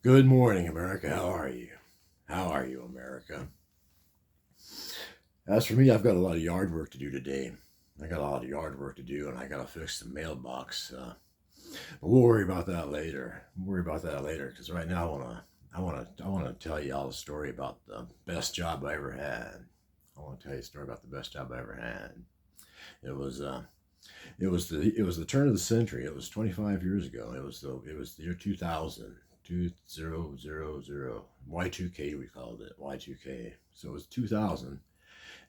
Good morning, America. How are you? How are you, America? As for me, I've got a lot of yard work to do today. I got a lot of yard work to do, and I gotta fix the mailbox. But we'll worry about that later. We'll worry about that later, because right now I wanna tell you all the story about the best job I ever had. I want to tell you a story about the best job I ever had. It was the turn of the century. It was 25 years ago. It was the year 2000. 2000 Y2K, we called it Y2K. So it was 2000,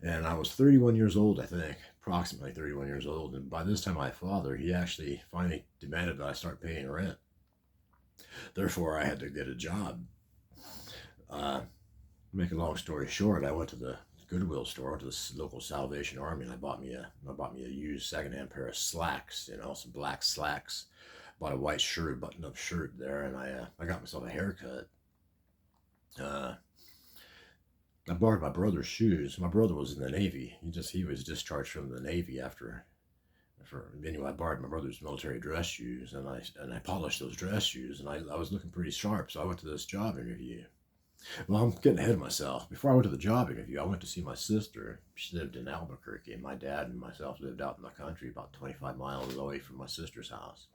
and I was 31 years old, I think, approximately 31 years old. And by this time, my father, he actually finally demanded that I start paying rent. Therefore, I had to get a job. Uh, Make a long story short, I went to the Goodwill store, to the local Salvation Army, and I bought me a used secondhand pair of slacks, some black slacks. Bought a white shirt, button-up shirt there, and I got myself a haircut. Uh, I borrowed my brother's shoes. My brother was in the Navy. He was discharged from the Navy anyway. I borrowed my brother's military dress shoes, and I polished those dress shoes, and I was looking pretty sharp. So I went to this job interview. Well, I'm getting ahead of myself. Before I went to the job interview, I went to see my sister. She lived in Albuquerque, and my dad and myself lived out in the country, about 25 miles away from my sister's house.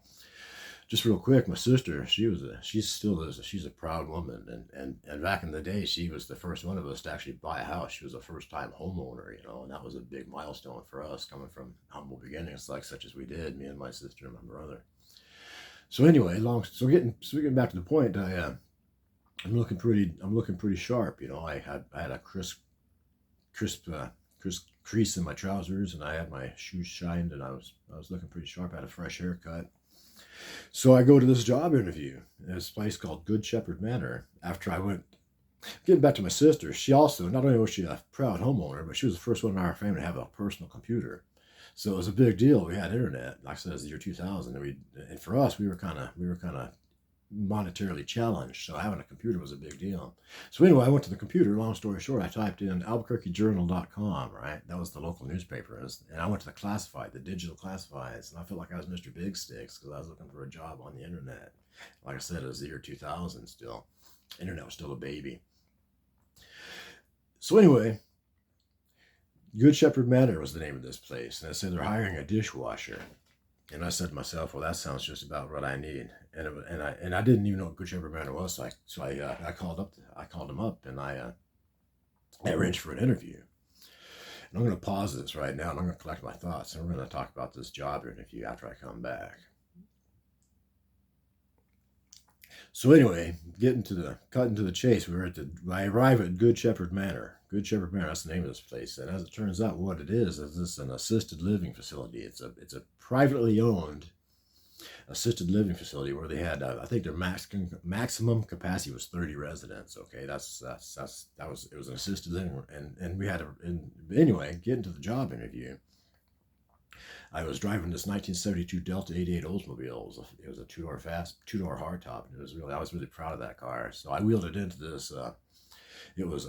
Just real quick, my sister, she's a proud woman, and back in the day, she was the first one of us to actually buy a house. She was a first time homeowner, and that was a big milestone for us, coming from humble beginnings, like such as we did, me and my sister and my brother. So anyway, getting back to the point, I'm looking pretty sharp. I had a crisp crease in my trousers, and I had my shoes shined, and I was looking pretty sharp. I had a fresh haircut. So I go to this job interview at this place called Good Shepherd Manor. After I went, getting back to my sister, she also, not only was she a proud homeowner, but she was the first one in our family to have a personal computer. So it was a big deal. We had internet. Like I said, it was the year 2000, and for us, we were kind of monetarily challenged. So having a computer was a big deal. So anyway, I went to the computer. Long story short, I typed in albuquerquejournal.com, right? That was the local newspaper. And I went to the digital classifieds, and I felt like I was Mr. Big Sticks because I was looking for a job on the internet. Like I said, it was the year 2000 still. Internet was still a baby. So anyway, Good Shepherd Manor was the name of this place. And it said they're hiring a dishwasher. And I said to myself, well, that sounds just about what I need. And I didn't even know what Good Shepherd Manor was. So I called him up, and I arranged for an interview. And I'm going to pause this right now, and I'm going to collect my thoughts, and we're going to talk about this job interview after I come back. So anyway, cutting to the chase, I arrive at Good Shepherd Manor. Good Shepherd Manor, that's the name of this place. And as it turns out, what it is this an assisted living facility. It's a privately owned assisted living facility where they had, I think their maximum capacity was 30 residents. Okay, it was an assisted living, and we had anyway, getting to the job interview. I was driving this 1972 Delta 88 Oldsmobile. It was a two-door hardtop. I was really proud of that car. So I wheeled it into this. I wheeled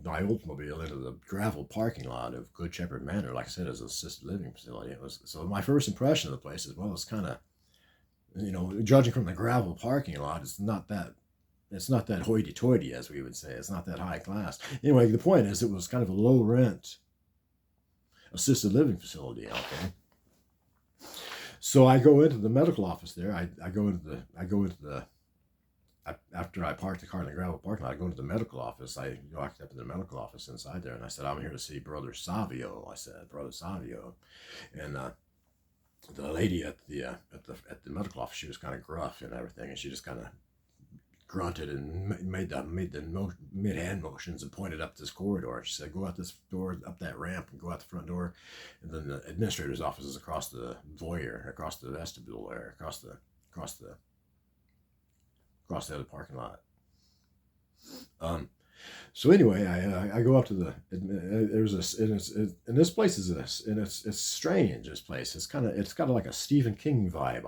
my Oldsmobile into the gravel parking lot of Good Shepherd Manor. Like I said, it was an assisted living facility. So my first impression of the place is, well, it's kind of, judging from the gravel parking lot, it's not that hoity-toity, as we would say. It's not that high class. Anyway, the point is, it was kind of a low rent assisted living facility. Okay. So I go into the medical office there. After I parked the car in the gravel parking lot, I go into the medical office. I walked up to the medical office inside there, and I said, I'm here to see Brother Savio. I said, Brother Savio. And the lady at the medical office, she was kind of gruff and everything, and she just kind of grunted and made hand motions and pointed up this corridor. She said, go out this door, up that ramp, and go out the front door. And then the administrator's office is across the foyer, across the vestibule there, across the other parking lot. So anyway, I go up to and this place it's strange. This place, it's got like a Stephen King vibe.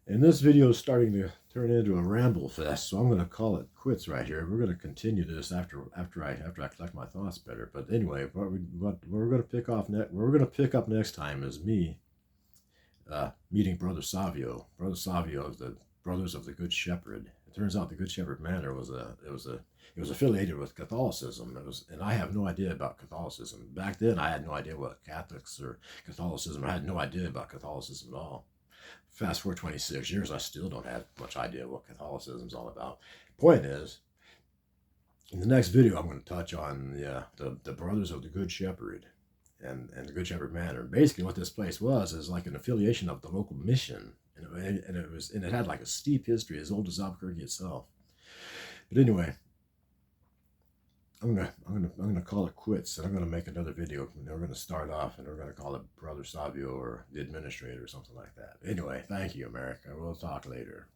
And this video is starting to turn into a ramble fest, so I'm going to call it quits right here. We're going to continue this after I collect my thoughts better. But anyway, what we're going to pick up next time is me meeting Brother Savio. Brother Savio of the Brothers of the Good Shepherd. It turns out the Good Shepherd Manor was affiliated with Catholicism. And I have no idea about Catholicism. Back then, I had no idea what Catholics or Catholicism. I had no idea about Catholicism at all. Fast forward 26 years, I still don't have much idea what Catholicism is all about. Point is, in the next video, I'm going to touch on the Brothers of the Good Shepherd and the Good Shepherd Manor. Basically, what this place was is like an affiliation of the local mission, and it had like a steep history as old as Albuquerque itself. But anyway, I'm gonna call it quits, and I'm gonna make another video. And we're gonna start off, and we're gonna call it Brother Savio or the Administrator or something like that. Anyway, thank you, America. We'll talk later.